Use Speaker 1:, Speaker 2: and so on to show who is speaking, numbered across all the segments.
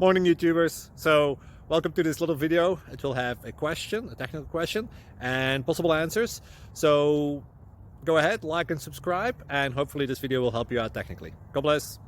Speaker 1: Morning, YouTubers. So welcome to this little video. It will have a question, a technical question, and possible answers. So go ahead, like and subscribe, and hopefully this video will help you out technically. God bless.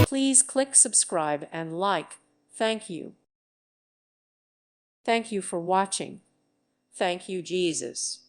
Speaker 2: Please click subscribe and like. Thank you. Thank you for watching. Thank you, Jesus.